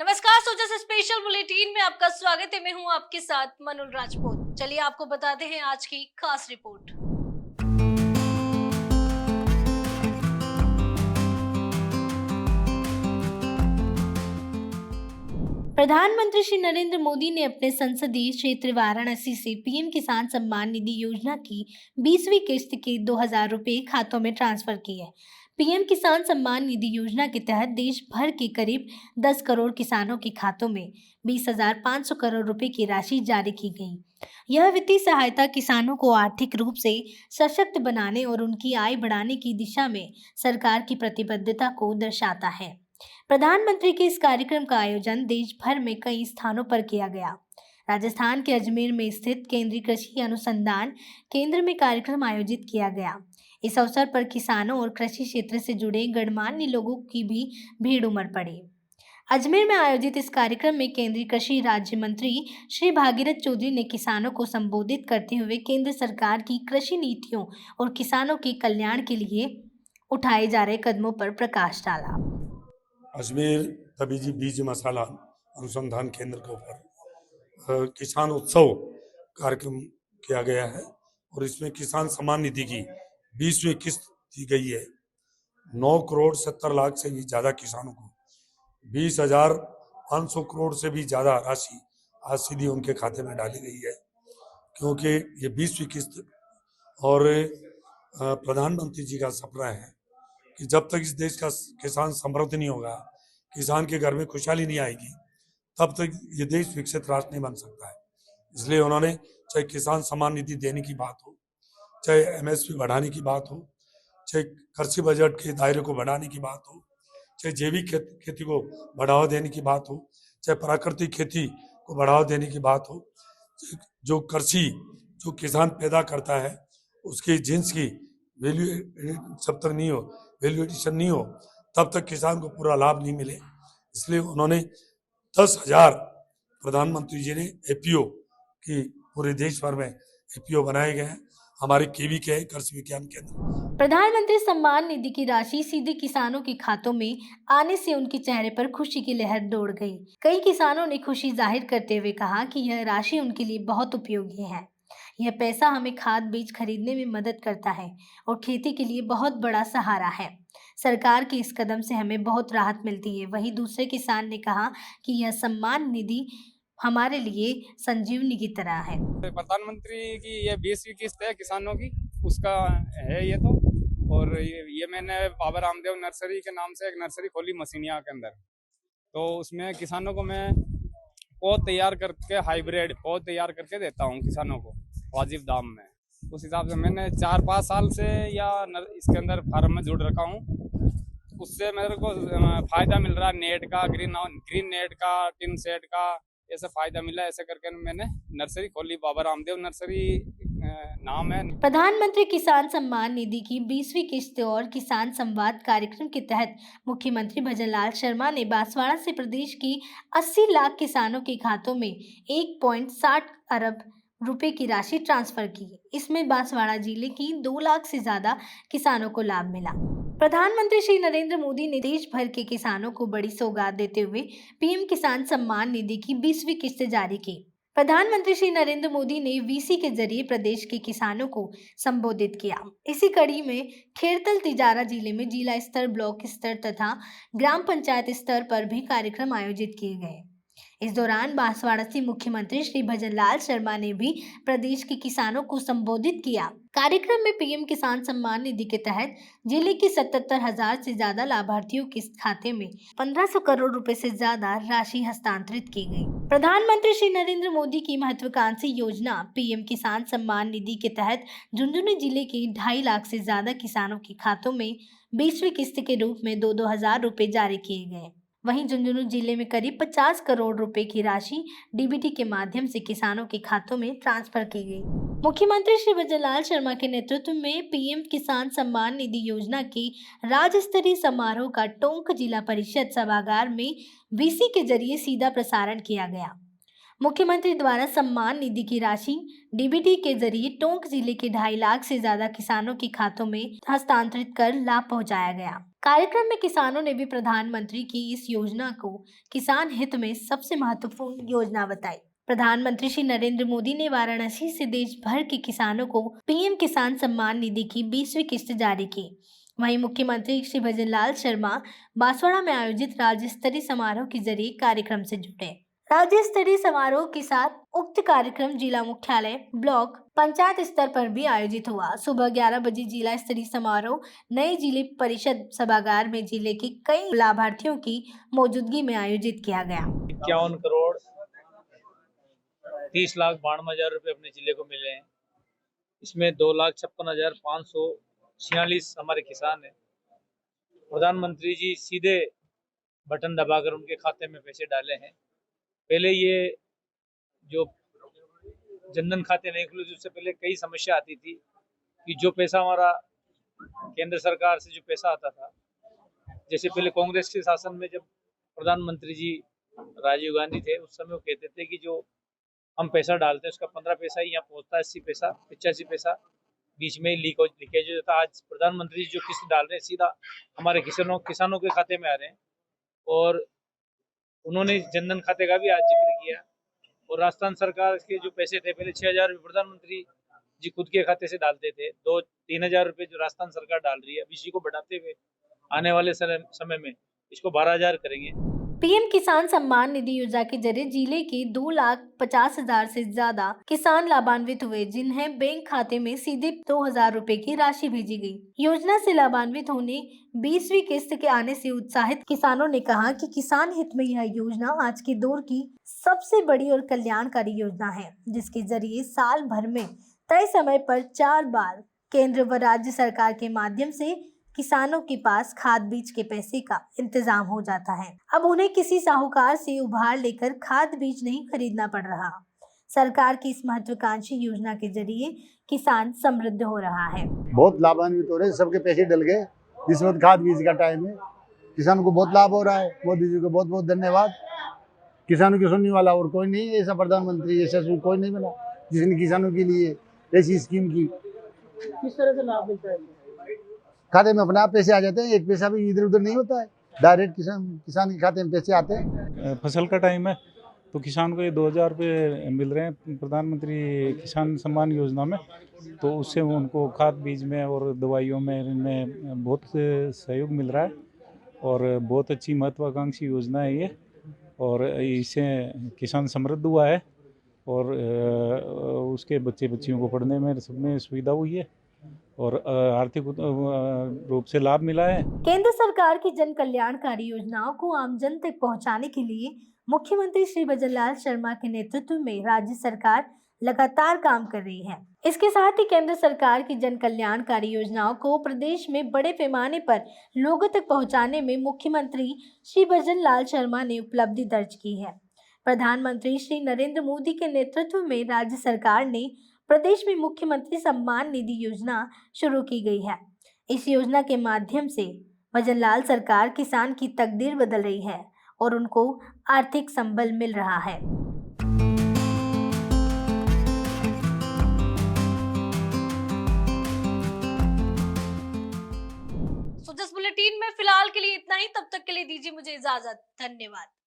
नमस्कार, सोचा से स्पेशल बुलेटिन में आपका स्वागत है। मैं हूं आपके साथ मनुल राजपूत। चलिए आपको बताते हैं आज की खास रिपोर्ट। प्रधानमंत्री श्री नरेंद्र मोदी ने अपने संसदीय क्षेत्र वाराणसी से पीएम किसान सम्मान निधि योजना की 20वीं किस्त के 2000 रुपए खातों में ट्रांसफर किए। पीएम किसान सम्मान निधि योजना के तहत देश भर के करीब 10 करोड़ किसानों के खातों में 20,500 करोड़ रुपए की राशि जारी की गई। यह वित्तीय सहायता किसानों को आर्थिक रूप से सशक्त बनाने और उनकी आय बढ़ाने की दिशा में सरकार की प्रतिबद्धता को दर्शाता है। प्रधानमंत्री के इस कार्यक्रम का आयोजन देश भर में कई स्थानों पर किया गया। राजस्थान के अजमेर में स्थित केंद्रीय कृषि अनुसंधान केंद्र में कार्यक्रम आयोजित किया गया। इस अवसर पर किसानों और कृषि क्षेत्र से जुड़े गणमान्य लोगों की भी भीड़ उमड़ पड़ी। अजमेर में आयोजित इस कार्यक्रम में केंद्रीय कृषि राज्य मंत्री श्री भागीरथ चौधरी ने किसानों को संबोधित करते हुए केंद्र सरकार की कृषि नीतियों और किसानों के कल्याण के लिए उठाए जा रहे कदमों पर प्रकाश डाला। अजमेर तबीजी बीज मसाला अनुसंधान केंद्र के ऊपर किसान उत्सव कार्यक्रम किया गया है और इसमें किसान सम्मान निधि की 20वीं किस्त दी गई है। 9 करोड़ 70 लाख से भी ज़्यादा किसानों को 20,500 करोड़ से भी ज़्यादा राशि आज सीधी उनके खाते में डाली गई है, क्योंकि ये 20वीं किस्त और प्रधानमंत्री जी का सपना है कि जब तक इस देश का किसान समृद्ध नहीं होगा, किसान के घर में खुशहाली नहीं आएगी, तब तक ये देश विकसित राष्ट्र नहीं बन सकता है। इसलिए उन्होंने चाहे किसान सम्मान निधि देने की बात हो, चाहे एमएसपी बढ़ाने की बात हो, चाहे कृषि बजट के दायरे को बढ़ाने की बात हो, चाहे जैविक खेती को बढ़ावा देने की बात हो, चाहे प्राकृतिक खेती को बढ़ावा देने की बात हो, जो कृषि जो किसान पैदा करता है उसकी जिन्स की वैल्यू जब तक नहीं हो, वैल्यू एडिशन नहीं हो, तब तक किसान को पूरा लाभ नहीं मिले। इसलिए उन्होंने 10,000 प्रधानमंत्री जी ने एपीओ की पूरे देश भर में एपीओ बनाए गए हैं। हमारे केवी के कृषि विज्ञान केंद्र। प्रधानमंत्री सम्मान निधि की राशि सीधे किसानों के खातों में आने से उनके चेहरे पर खुशी की लहर दौड़ गई। कई किसानों ने खुशी जाहिर करते हुए कहा कि यह राशि उनके लिए बहुत उपयोगी है। यह पैसा हमें खाद बीज खरीदने में मदद करता है और खेती के लिए बहुत बड़ा सहारा है। सरकार के इस कदम से हमें बहुत राहत मिलती है। वहीं दूसरे किसान ने कहा कि यह सम्मान निधि हमारे लिए संजीवनी की तरह है। प्रधानमंत्री की ये 20वीं किस्त है किसानों की, उसका है ये तो। और ये मैंने बाबा रामदेव नर्सरी के नाम से एक नर्सरी खोली मसीनिया के अंदर, तो उसमें किसानों को मैं पौध तैयार करके हाइब्रिड पौध तैयार करके देता हूँ किसानों को वाजिब दाम में। उस हिसाब से मैंने 4-5 साल से या इसके अंदर फार्म में जुड़ रखा हूँ। उससे मेरे को फायदा मिल रहा है नेट का, ग्रीन नेट का, टिन सेट का, ऐसे फायदा मिला। ऐसे करके मैंने नर्सरी खोली, बाबा रामदेव नर्सरी नाम है। प्रधानमंत्री किसान सम्मान निधि की 20वीं किस्त और किसान संवाद कार्यक्रम के तहत मुख्यमंत्री भजनलाल शर्मा ने बांसवाड़ा से प्रदेश की 80 लाख किसानों के खातों में 1.60 अरब रुपए की राशि ट्रांसफर की। इसमें बांसवाड़ा जिले की 2 लाख से ज्यादा किसानों को लाभ मिला। प्रधानमंत्री श्री नरेंद्र मोदी ने देश भर के किसानों को बड़ी सौगात देते हुए पीएम किसान सम्मान निधि की 20वीं किस्त जारी की। प्रधानमंत्री श्री नरेंद्र मोदी ने वीसी के जरिए प्रदेश के किसानों को संबोधित किया। इसी कड़ी में खेरतल तिजारा जिले में जिला स्तर, ब्लॉक स्तर तथा ग्राम पंचायत स्तर पर भी कार्यक्रम आयोजित किए गए। इस दौरान बांसवाड़ा से मुख्यमंत्री श्री भजनलाल शर्मा ने भी प्रदेश के किसानों को संबोधित किया। कार्यक्रम में पीएम किसान सम्मान निधि के तहत जिले के 77,000 से ज्यादा लाभार्थियों के खाते में 1,500 करोड़ रुपए से ज्यादा राशि हस्तांतरित की गई। प्रधानमंत्री श्री नरेंद्र मोदी की महत्वाकांक्षी योजना पीएम किसान सम्मान निधि के तहत झुंझुनू जिले के 2.5 लाख से ज्यादा किसानों के खातों में 20वीं किस्त के रूप में 2-2 हजार रुपए जारी किए गए। वहीं झुंझुनू जिले में करीब 50 करोड़ रुपए की राशि डीबीटी के माध्यम से किसानों के खातों में ट्रांसफर की गई। मुख्यमंत्री श्री भजनलाल शर्मा के नेतृत्व में पीएम किसान सम्मान निधि योजना के राज्य स्तरीय समारोह का टोंक जिला परिषद सभागार में वीसी के जरिए सीधा प्रसारण किया गया। मुख्यमंत्री द्वारा सम्मान निधि की राशि डीबीटी के जरिए टोंक जिले के 2.5 लाख से ज्यादा किसानों के खातों में हस्तांतरित कर लाभ पहुंचाया गया। कार्यक्रम में किसानों ने भी प्रधानमंत्री की इस योजना को किसान हित में सबसे महत्वपूर्ण योजना बताई। प्रधानमंत्री श्री नरेंद्र मोदी ने वाराणसी से देश भर के किसानों को पीएम किसान सम्मान निधि की 20वीं किस्त जारी की। वहीं मुख्यमंत्री श्री भजनलाल शर्मा बांसवाड़ा में आयोजित राज्य स्तरीय समारोह के जरिए कार्यक्रम से जुटे। राज्य स्तरीय समारोह के साथ उक्त कार्यक्रम जिला मुख्यालय, ब्लॉक, पंचायत स्तर पर भी आयोजित हुआ। सुबह 11 बजे जिला स्तरीय समारोह नए जिले परिषद सभागार में जिले के कई लाभार्थियों की मौजूदगी में आयोजित किया गया। 51 करोड़ 30,92,000 रुपए अपने जिले को मिले हैं। इसमें 2,56,546 हमारे किसान हैं। प्रधानमंत्री जी सीधे बटन दबाकर उनके खाते में पैसे डाले हैं। पहले ये जो जनधन खाते नहीं खुले थे, उससे पहले कई समस्या आती थी कि जो पैसा हमारा केंद्र सरकार से जो पैसा आता था, जैसे पहले कांग्रेस के शासन में जब प्रधानमंत्री जी राजीव गांधी थे, उस समय वो कहते थे कि जो हम पैसा डालते हैं उसका 15 पैसा ही यहाँ पहुँचता है, 80 पैसा 85 पैसा बीच में लीकेज हो जाता है। आज प्रधानमंत्री जी जो किस्त डाल रहे हैं सीधा हमारे किसानों के खाते में आ रहे हैं। और उन्होंने जनधन खाते का भी आज जिक्र किया। और राजस्थान सरकार के जो पैसे थे, पहले 6,000 रुपये प्रधानमंत्री जी खुद के खाते से डालते थे, 2-3,000 रुपये जो राजस्थान सरकार डाल रही है, अब इसी को बढ़ाते हुए आने वाले समय में इसको 12,000 करेंगे। पीएम किसान सम्मान निधि योजना के जरिए जिले के 2,50,000 से ज्यादा किसान लाभान्वित हुए, जिन्हें बैंक खाते में सीधे 2,000 रुपए की राशि भेजी गई। योजना से लाभान्वित होने 20वीं किस्त के आने से उत्साहित किसानों ने कहा कि किसान हित में यह योजना आज के दौर की सबसे बड़ी और कल्याणकारी योजना है, जिसके जरिए साल भर में तय समय पर 4 बार केंद्र व राज्य सरकार के माध्यम से किसानों के पास खाद बीज के पैसे का इंतजाम हो जाता है। अब उन्हें किसी साहूकार से उधार लेकर खाद बीज नहीं खरीदना पड़ रहा। सरकार की इस महत्वाकांक्षी योजना के जरिए किसान समृद्ध हो रहा है। बहुत लाभान्वित हो रहे हैं, सबके पैसे डल गए। इस वक्त खाद बीज का टाइम है, किसानों को बहुत लाभ हो रहा है। मोदी जी को बहुत बहुत धन्यवाद। किसानों की सुनने वाला और कोई नहीं है, ऐसा प्रधानमंत्री ऐसा कोई नहीं बना जिसने किसानों के लिए ऐसी स्कीम की। किस तरह से लाभ मिलता है? खाते में अपने आप पैसे आ जाते हैं, एक पैसा भी इधर उधर नहीं होता है, डायरेक्ट किसान के खाते में पैसे आते हैं। फसल का टाइम है तो किसान को ये 2,000 रुपये मिल रहे हैं प्रधानमंत्री किसान सम्मान योजना में, तो उससे उनको खाद बीज में और दवाइयों में इनमें बहुत सहयोग मिल रहा है और बहुत अच्छी महत्वाकांक्षी योजना है ये। और इससे किसान समृद्ध हुआ है और उसके बच्चे बच्चियों को पढ़ने में सब में सुविधा हुई है और आर्थिक रूप से लाभ मिला है। केंद्र सरकार की जन कल्याणकारी योजनाओं को आम जन तक पहुंचाने के लिए मुख्यमंत्री श्री भजनलाल शर्मा के नेतृत्व में राज्य सरकार लगातार काम कर रही है। इसके साथ ही केंद्र सरकार की जन कल्याणकारी योजनाओं को प्रदेश में बड़े पैमाने पर लोगों तक पहुंचाने में मुख्यमंत्री श्री भजनलाल शर्मा ने उपलब्धि दर्ज की है। प्रधानमंत्री श्री नरेंद्र मोदी के नेतृत्व में राज्य सरकार ने प्रदेश में मुख्यमंत्री सम्मान निधि योजना शुरू की गई है। इस योजना के माध्यम से भजनलाल सरकार किसान की तकदीर बदल रही है और उनको आर्थिक संबल मिल रहा है। तो 10 बुलेटिन में फिलहाल के लिए इतना ही। तब तक के लिए दीजिए मुझे इजाजत। धन्यवाद।